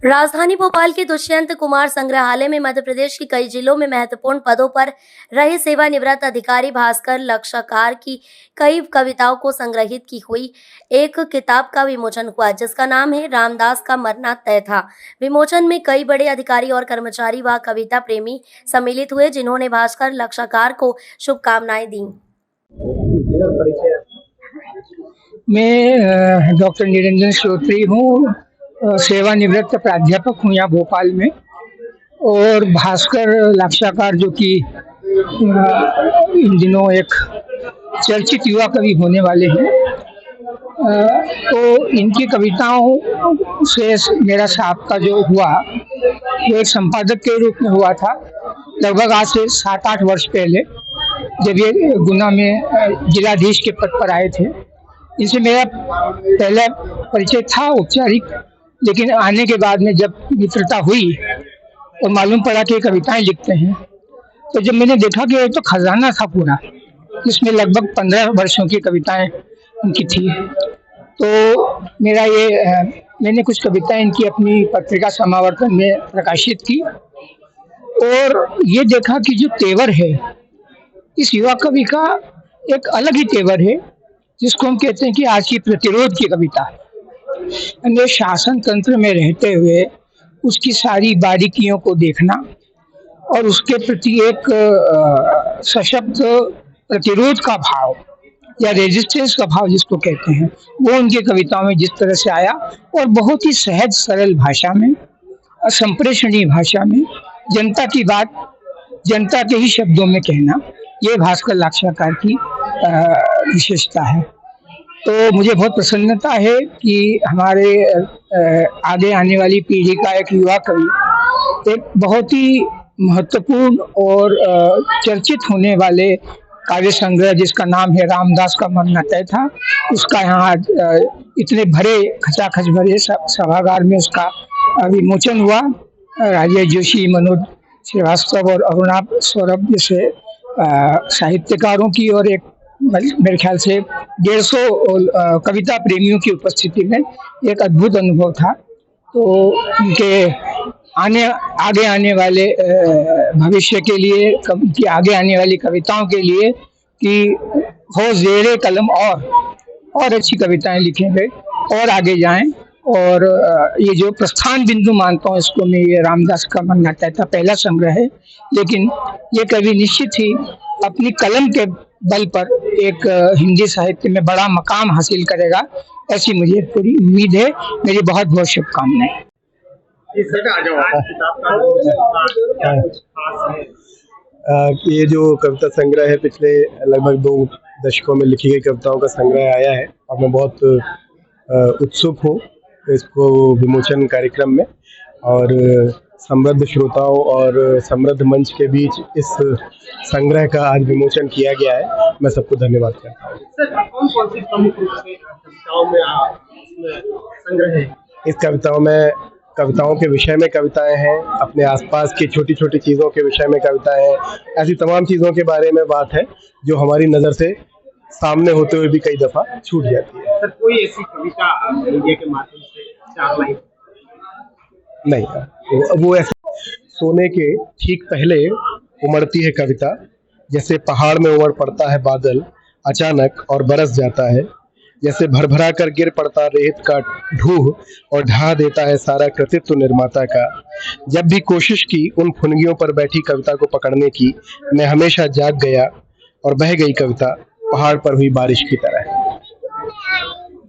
राजधानी भोपाल के दुष्यंत कुमार संग्रहालय में मध्य प्रदेश के कई जिलों में महत्वपूर्ण पदों पर रहे सेवानिवृत्त अधिकारी भास्कर लक्षकार की कई कविताओं को संग्रहित की हुई एक किताब का विमोचन हुआ, जिसका नाम है रामदास का मरना तय था। विमोचन में कई बड़े अधिकारी और कर्मचारी व कविता प्रेमी सम्मिलित हुए, जिन्होंने भास्कर लक्षकार को शुभकामनाएं दी। मैं डॉक्टर निरंजन श्रोत्री हूँ, सेवानिवृत्त प्राध्यापक हूँ यहाँ भोपाल में। और भास्कर लक्षकार जो कि इन दिनों एक चर्चित युवा कवि होने वाले हैं, तो इनकी कविताओं से मेरा साहब जो हुआ वो एक संपादक के रूप में हुआ था लगभग आज से 7-8 वर्ष पहले, जब ये गुना में जिलाधीश के पद पर आए थे। इनसे मेरा पहला परिचय था औपचारिक, लेकिन आने के बाद में जब मित्रता हुई और मालूम पड़ा कि कविताएं लिखते हैं, तो जब मैंने देखा कि ये तो खजाना था पूरा, इसमें लगभग 15 वर्षों की कविताएं उनकी थी, तो मेरा मैंने कुछ कविताएं इनकी अपनी पत्रिका समावर्तन में प्रकाशित की और ये देखा कि जो तेवर है इस युवा कवि का एक अलग ही तेवर है, जिसको हम कहते हैं कि आज की प्रतिरोध की कविता। यानी शासन तंत्र में रहते हुए उसकी सारी बारीकियों को देखना और उसके प्रति एक सशक्त प्रतिरोध का भाव या रेजिस्टेंस का भाव जिसको कहते हैं, वो उनकी कविताओं में जिस तरह से आया और बहुत ही सहज सरल भाषा में, संप्रेषणीय भाषा में जनता की बात जनता के ही शब्दों में कहना, ये भास्कर लक्षकार की विशेषता है। तो मुझे बहुत प्रसन्नता है कि हमारे आगे आने वाली पीढ़ी का एक युवा कवि एक बहुत ही महत्वपूर्ण और चर्चित होने वाले काव्य संग्रह जिसका नाम है रामदास का मरना तय था, उसका यहाँ इतने भरे खचाखच भरे सभागार में उसका विमोचन हुआ। राजेश जोशी, मनोज श्रीवास्तव और अरुणा सौरभ जैसे साहित्यकारों की और एक मेरे ख्याल से 150 कविता प्रेमियों की उपस्थिति में एक अद्भुत अनुभव था। तो उनके आगे आने वाले भविष्य के लिए, उनकी आगे आने वाली कविताओं के लिए कि हो ज़ेरे कलम और अच्छी कविताएं लिखेंगे और आगे जाएं। और ये जो प्रस्थान बिंदु मानता हूँ इसको मैं, ये रामदास का मरना तय था पहला संग्रह है, लेकिन ये कवि निश्चित ही अपनी कलम के बल पर एक हिंदी साहित्य में बड़ा मकाम हासिल करेगा, ऐसी मुझे पूरी उम्मीद है। मेरी बहुत बहुत शुभकामनाएं। ये जो कविता संग्रह है पिछले लगभग 2 दशकों में लिखी गई कविताओं का संग्रह आया है और मैं बहुत उत्सुक हूँ इसको विमोचन कार्यक्रम में, और समृद्ध श्रोताओं और समृद्ध मंच के बीच इस संग्रह का आज विमोचन किया गया है। मैं सबको धन्यवाद करता हूँ। सर, कौन-कौन सी प्रमुख रूप से कविताओं में संग्रह है? इस कविताओं के विषय में कविताएं हैं, अपने आसपास की छोटी छोटी चीज़ों के विषय में कविताएं हैं, ऐसी तमाम चीज़ों के बारे में बात है जो हमारी नज़र से सामने होते हुए भी कई दफ़ा छूट जाती है। सर, कोई ऐसी कविता मीडिया के माध्यम से 4 लाइन? नहीं, वो ऐसे सोने के ठीक पहले उमड़ती है कविता, जैसे पहाड़ में उमड़ पड़ता है बादल अचानक और बरस जाता है, जैसे भरभरा कर गिर पड़ता रेत का ढूह और ढहा देता है सारा कृतित्व निर्माता का। जब भी कोशिश की उन फुनगियों पर बैठी कविता को पकड़ने की, मैं हमेशा जाग गया और बह गई कविता पहाड़ पर हुई बारिश की तरह।